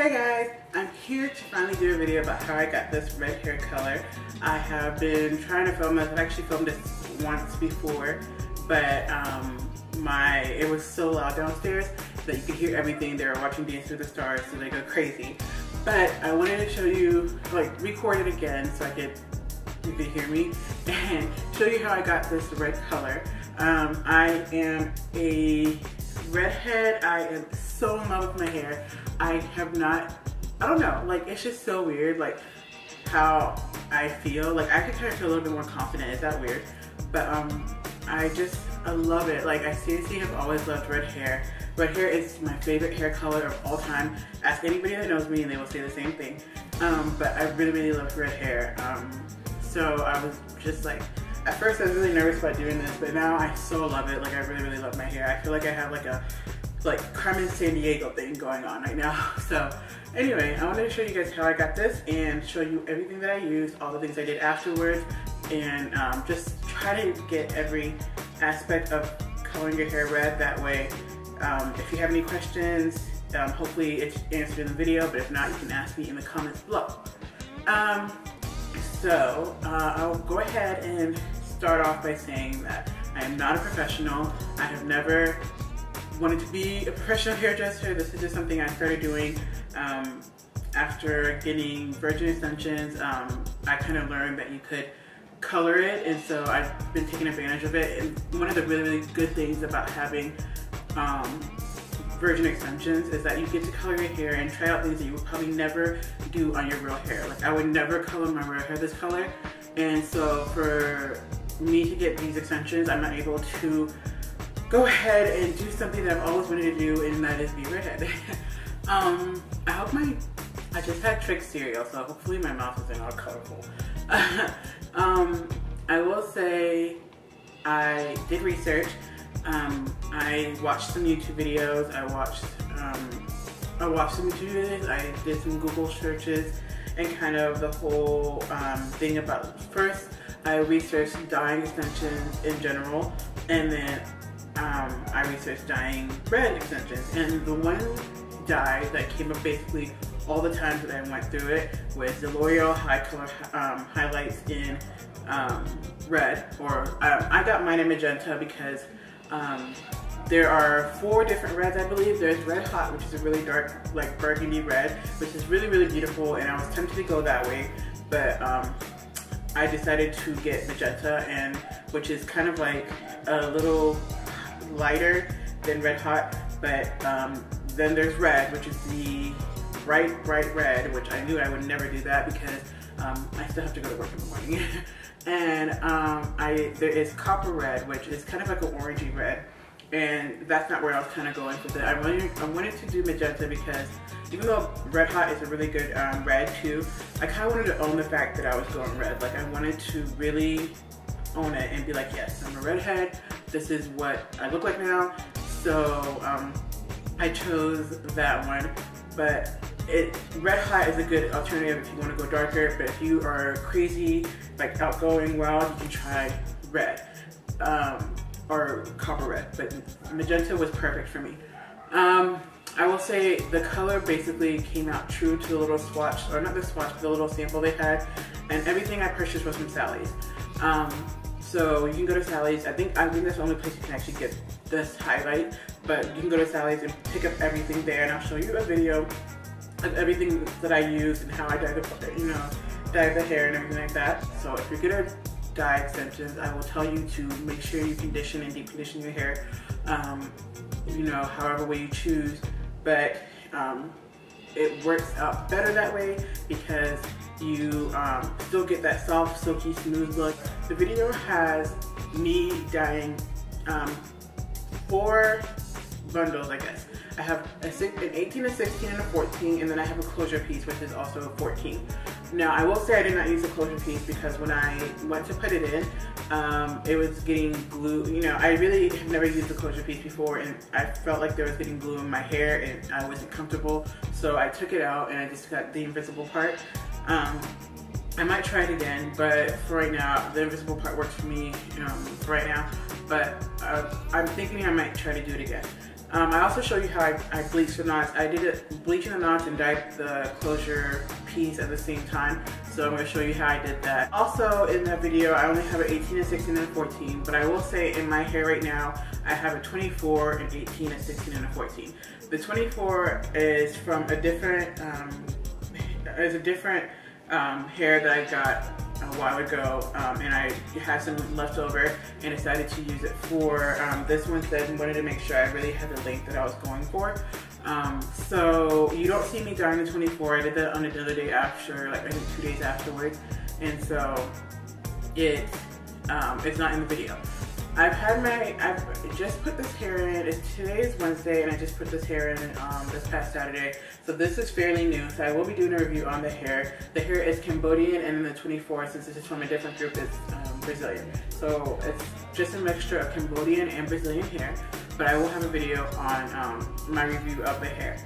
Hi guys, I'm here to finally do a video about how I got this red hair color. I have been trying to film this. I've actually filmed this once before, but it was so loud downstairs that you could hear everything. They were watching Dance with the Stars, so they go crazy. But I wanted to show you, like, record it again so you could hear me and show you how I got this red color. I am a redhead. I am so in love with my hair. I don't know, like, it's just so weird, like, how I feel. Like, I could kind of feel a little bit more confident. Is that weird? But I love it. Like, I seriously have always loved red hair. Red hair is my favorite hair color of all time. Ask anybody that knows me and they will say the same thing. But I really, really love red hair. So I was just like, at first I was really nervous about doing this, but now I so love it. Like, I really, really love my hair. I feel like I have like a Carmen Sandiego thing going on right now. So anyway, I wanted to show you guys how I got this and show you everything that I used, all the things I did afterwards, and just try to get every aspect of coloring your hair red. That way, if you have any questions, hopefully it's answered in the video, but if not, you can ask me in the comments below. I'll go ahead and start off by saying that I am not a professional. I have never wanted to be a professional hairdresser. This is just something I started doing after getting virgin extensions. I kind of learned that you could color it, and so I've been taking advantage of it. And one of the really, really good things about having virgin extensions is that you get to color your hair and try out things that you would probably never do on your real hair. Like, I would never color my real hair this color, and so for me to get these extensions, I'm not able to go ahead and do something that I've always wanted to do, and that is be redhead. I just had Trick cereal, so hopefully my mouth isn't all colorful. I will say I did research. I watched some YouTube videos. I watched some YouTube videos. I did some Google searches and kind of the whole thing about. First, I researched dyeing extensions in general, and then I researched dyeing red extensions, and the one dye that came up basically all the times that I went through it was the Loreal High Color highlights in red, or I got mine in magenta because there are 4 different reds, I believe. There's Red Hot, which is a really dark, like, burgundy red, which is really, really beautiful, and I was tempted to go that way, but I decided to get magenta, and which is kind of like a little lighter than Red Hot, but then there's red, which is the bright red, which I knew I would never do that because I still have to go to work in the morning. And there is copper red, which is kind of like an orangey red, and that's not where I was kind of going with it. I wanted to do magenta because even though Red Hot is a really good red too, I kind of wanted to own the fact that I was going red. Like, I wanted to really own it and be like, yes, I'm a redhead. This is what I look like now. So I chose that one, but Red Hot is a good alternative if you want to go darker, but if you are crazy, like outgoing, wild, you can try red or copper red, but magenta was perfect for me. I will say the color basically came out true to the little swatch, or not the swatch, but the little sample they had, and everything I purchased was from Sally's. So you can go to Sally's. I think that's the only place you can actually get this highlight, but you can go to Sally's and pick up everything there, and I'll show you a video of everything that I use and how I dye the hair and everything like that. So if you're gonna dye extensions, I will tell you to make sure you condition and deep condition your hair, however way you choose, but it works out better that way because you still get that soft, silky, smooth look. The video has me dyeing 4 bundles, I guess. I have an 18, a 16, and a 14, and then I have a closure piece, which is also a 14. Now, I will say I did not use the closure piece because when I went to put it in, it was getting glue. I really have never used the closure piece before, and I felt like there was getting glue in my hair, and I wasn't comfortable. So I took it out, and I just got the invisible part. I might try it again, but for right now, the invisible part works for me for right now. But I'm thinking I might try to do it again. I also show you how I bleach the knots. I did it bleaching the knots and dyed the closure piece at the same time. So I'm going to show you how I did that. Also in that video, I only have an 18, a 16, and a 14. But I will say in my hair right now, I have a 24, an 18, a 16, and a 14. The 24 is from a different, hair that I got a while ago, and I had some left over and decided to use it for this one. Said wanted to make sure I really had the length that I was going for. So you don't see me dyeing the 24. I did that on another day after, like I think 2 days afterwards, and so it's not in the video. I've just put this hair in. Today is Wednesday, and I just put this hair in this past Saturday. So this is fairly new. So I will be doing a review on the hair. The hair is Cambodian, and then the 24, since this is from a different group, is Brazilian. So it's just a mixture of Cambodian and Brazilian hair. But I will have a video on my review of the hair.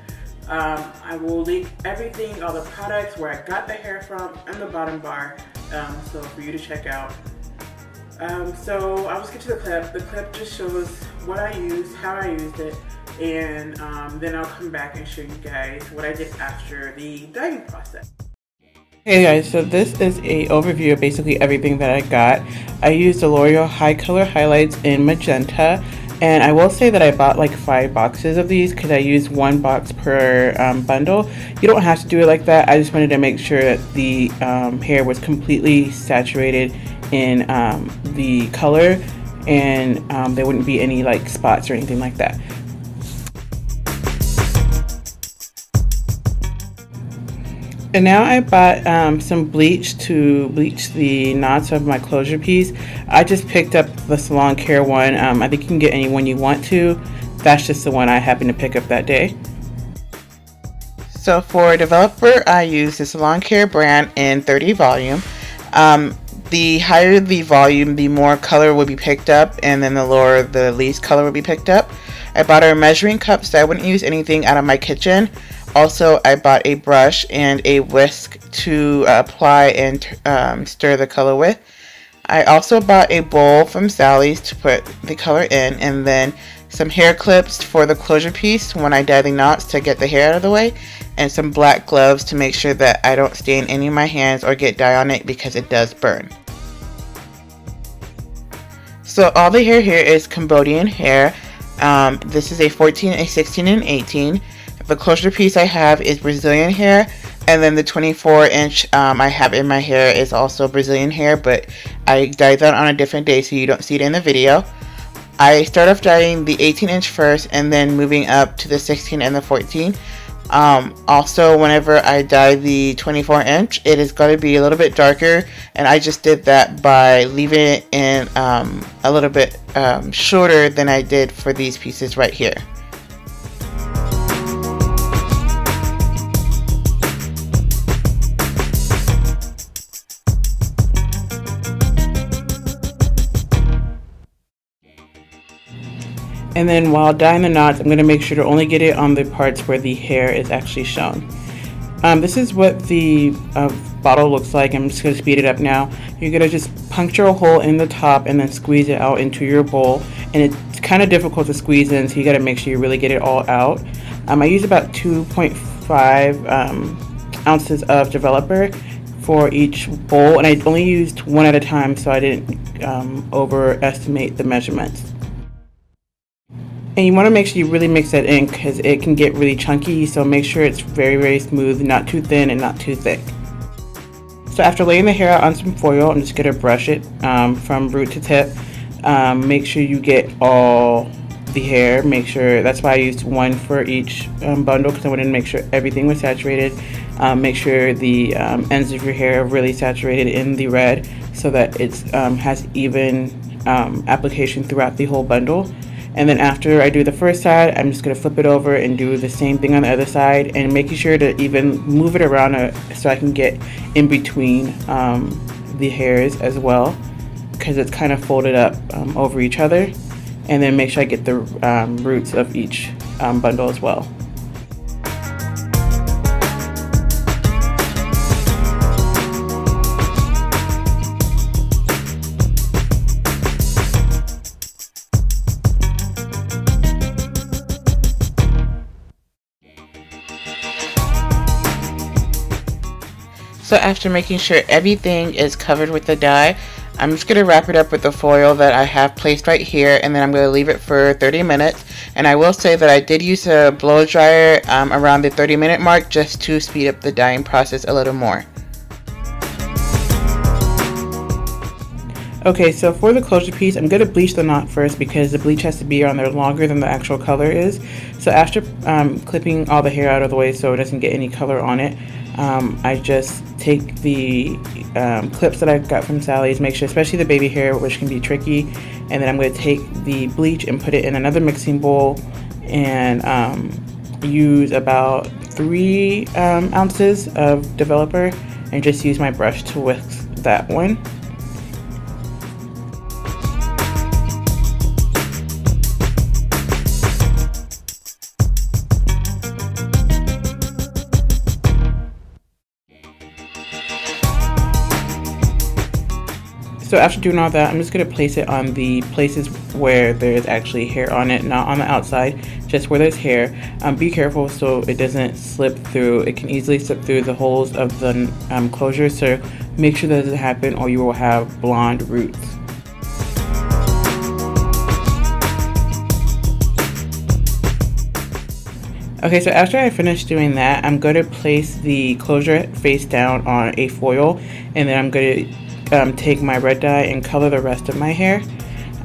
I will link everything, all the products, where I got the hair from, in the bottom bar, so for you to check out. So I'll just get to the clip. The clip just shows what I used, how I used it, and then I'll come back and show you guys what I did after the dyeing process. Hey guys, so this is a overview of basically everything that I got. I used the Loreal High Color highlights in Magenta, and I will say that I bought like 5 boxes of these because I used 1 box per bundle. You don't have to do it like that. I just wanted to make sure that the hair was completely saturated in the color, and there wouldn't be any like spots or anything like that. And now I bought some bleach to bleach the knots of my closure piece. I just picked up the Salon Care one. I think you can get any one you want to. That's just the one I happened to pick up that day. So for Developer, I used the Salon Care brand in 30 volume. The higher the volume, the more color will be picked up, and then the lower, the least color will be picked up. I bought a measuring cup so I wouldn't use anything out of my kitchen. Also, I bought a brush and a whisk to apply and stir the color with. I also bought a bowl from Sally's to put the color in, and then some hair clips for the closure piece when I dye the knots to get the hair out of the way, and some black gloves to make sure that I don't stain any of my hands or get dye on it because it does burn. So all the hair here is Cambodian hair. This is a 14, a 16, and 18. The closure piece I have is Brazilian hair, and then the 24-inch I have in my hair is also Brazilian hair, but I dyed that on a different day so you don't see it in the video. I start off dyeing the 18-inch first and then moving up to the 16 and the 14. Also, whenever I dye the 24-inch, it is going to be a little bit darker, and I just did that by leaving it in a little bit shorter than I did for these pieces right here. And then while dyeing the knots, I'm going to make sure to only get it on the parts where the hair is actually shown. This is what the bottle looks like. I'm just going to speed it up now. You're going to just puncture a hole in the top and then squeeze it out into your bowl. And it's kind of difficult to squeeze in, so you got to make sure you really get it all out. I use about 2.5 ounces of Developer for each bowl, and I only used one at a time so I didn't overestimate the measurements. And you want to make sure you really mix that in because it can get really chunky, so make sure it's very, very smooth, not too thin and not too thick. So after laying the hair out on some foil, I'm just going to brush it from root to tip. Make sure you get all the hair. Make sure, that's why I used 1 for each bundle, because I wanted to make sure everything was saturated. Make sure the ends of your hair are really saturated in the red so that it has even application throughout the whole bundle. And then after I do the first side, I'm just going to flip it over and do the same thing on the other side, and making sure to even move it around so I can get in between the hairs as well, because it's kind of folded up over each other. And then make sure I get the roots of each bundle as well. So after making sure everything is covered with the dye, I'm just going to wrap it up with the foil that I have placed right here, and then I'm going to leave it for 30 minutes. And I will say that I did use a blow dryer around the 30-minute mark just to speed up the dyeing process a little more. Okay, so for the closure piece, I'm going to bleach the knot first because the bleach has to be on there longer than the actual color is. So after clipping all the hair out of the way so it doesn't get any color on it, I just take the clips that I got from Sally's, make sure, especially the baby hair, which can be tricky, and then I'm going to take the bleach and put it in another mixing bowl and use about 3 ounces of developer and just use my brush to whisk that one. So after doing all that, I'm just going to place it on the places where there's actually hair on it, not on the outside, just where there's hair. Be careful so it doesn't slip through. It can easily slip through the holes of the closure, so make sure that doesn't happen or you will have blonde roots. Okay, so after I finish doing that, I'm going to place the closure face down on a foil, and then I'm going to take my red dye and color the rest of my hair.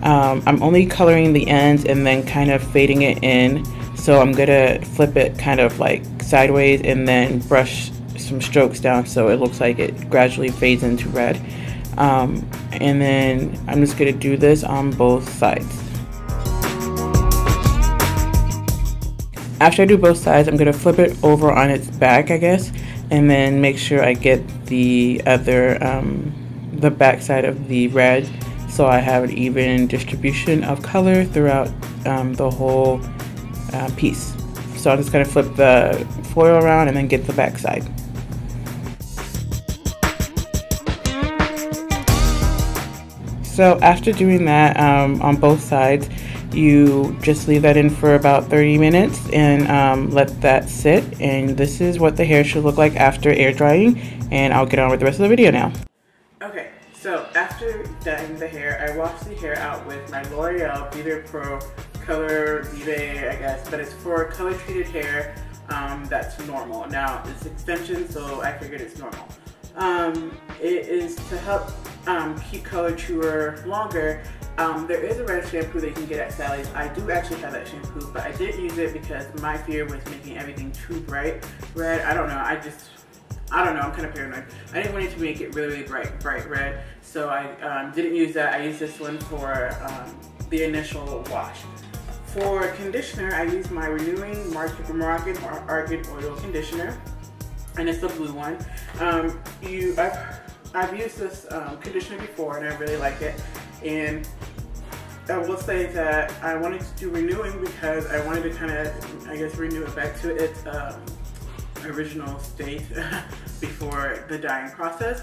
I'm only coloring the ends and then kind of fading it in, so I'm gonna flip it kind of like sideways and then brush some strokes down so it looks like it gradually fades into red. And then I'm just gonna do this on both sides. After I do both sides, I'm gonna flip it over on its back, I guess, and then make sure I get the other the back side of the red so I have an even distribution of color throughout the whole piece. So I'm just going to flip the foil around and then get the back side. So after doing that on both sides, you just leave that in for about 30 minutes and let that sit, and this is what the hair should look like after air drying, and I'll get on with the rest of the video now. Okay, so after dyeing the hair, I washed the hair out with my Loreal Vive Pro Color Vive, I guess, but it's for color treated hair that's normal. Now, it's extension, so I figured it's normal. It is to help keep color truer longer. There is a red shampoo that you can get at Sally's. I do actually have that shampoo, but I didn't use it because my fear was making everything too bright red. I don't know, I'm kind of paranoid. I didn't want it to make it really, really bright red, so I didn't use that. I used this one for the initial wash. For conditioner, I use my Renewing Moroccan or Argan Oil Conditioner, and it's the blue one. I've used this conditioner before, and I really like it. And I will say that I wanted to do Renewing because I wanted to kind of, I guess, renew it back to its original state before the dyeing process,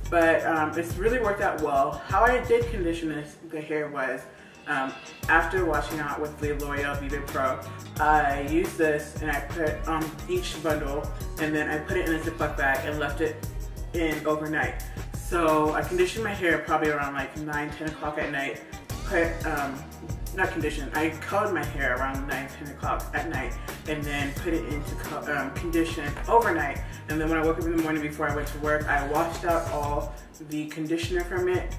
but it's really worked out well. How I did condition the hair was after washing out with the Loreal Vive Pro, I used this and I put on each bundle, and then I put it in a Ziploc bag and left it in overnight. So I conditioned my hair probably around like 9-10 o'clock at night. Not conditioned, I colored my hair around 9-10 o'clock at night and then put it into condition overnight. And then when I woke up in the morning before I went to work, I washed out all the conditioner from it.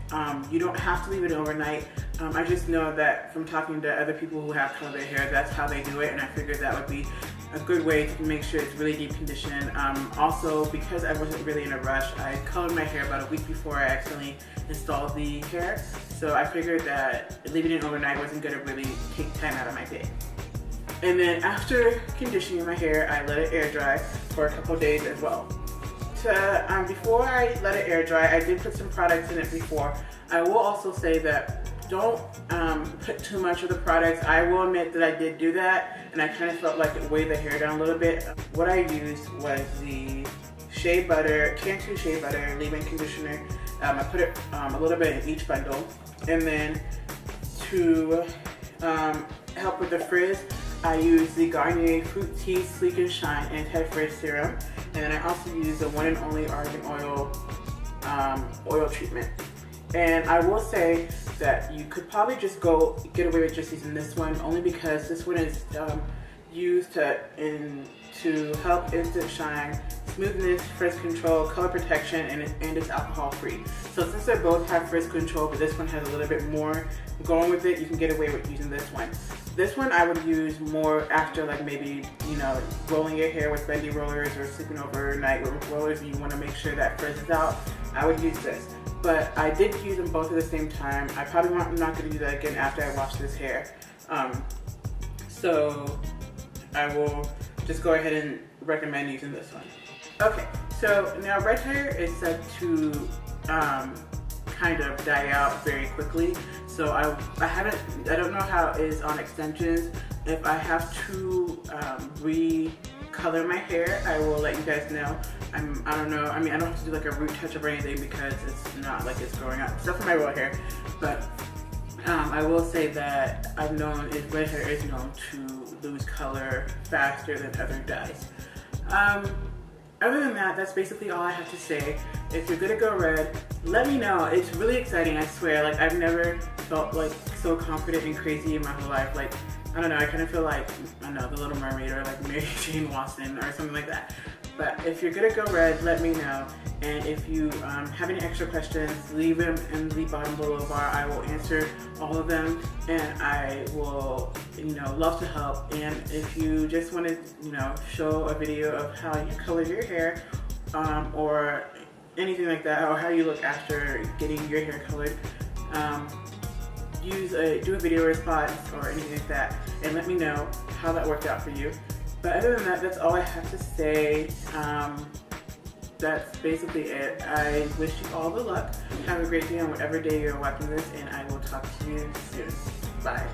You don't have to leave it overnight. I just know that from talking to other people who have colored their hair, that's how they do it, and I figured that would be a good way to make sure it's really deep conditioned. Also, because I wasn't really in a rush, I colored my hair about a week before I accidentally installed the hair. So I figured that leaving it overnight wasn't going to really take time out of my day. And then after conditioning my hair, I let it air dry for a couple days as well. Before I let it air dry, I did put some products in it before. I will also say that don't put too much of the products. I will admit that I did do that, and I kind of felt like it weighed the hair down a little bit. What I used was the Shea Butter, Cantu Shea Butter leave-in conditioner. I put it a little bit in each bundle, and then to help with the frizz, I use the Garnier Fructis Sleek and Shine Anti-Frizz Serum, and then I also use the one and only Argan oil treatment. And I will say that you could probably just get away with just using this one, only because this one is used to help instant shine, smoothness, frizz control, color protection, and it's alcohol free. So since they both have frizz control, but this one has a little bit more going with it, you can get away with using this one. This one I would use more after, like, maybe, you know, rolling your hair with bendy rollers or sleeping overnight with rollers and you want to make sure that frizz is out. I would use this. But I did use them both at the same time. I'm not going to do that again after I wash this hair. So I will just go ahead and recommend using this one. Okay, so now red hair is said to kind of die out very quickly. So I don't know how it is on extensions. If I have to recolor my hair, I will let you guys know. I don't know, I mean, I don't have to do like a root touch up or anything because it's not like it's growing out, except for my real hair. But I will say that red hair is known to lose color faster than other dyes. Other than that, that's basically all I have to say. If you're gonna go red, let me know. It's really exciting, I swear. Like, I've never felt like so confident and crazy in my whole life. Like, I don't know, I kind of feel like, I don't know, the Little Mermaid or like Mary Jane Watson or something like that. But if you're gonna go red, let me know. And if you have any extra questions, leave them in the bottom below bar. I will answer all of them, and I will, you know, love to help. And if you just want to, you know, show a video of how you color your hair, or anything like that, or how you look after getting your hair colored, do a video response or anything like that, and let me know how that worked out for you. But other than that, that's all I have to say. That's basically it. I wish you all the luck. Have a great day on whatever day you're watching this, and I will talk to you soon. Bye.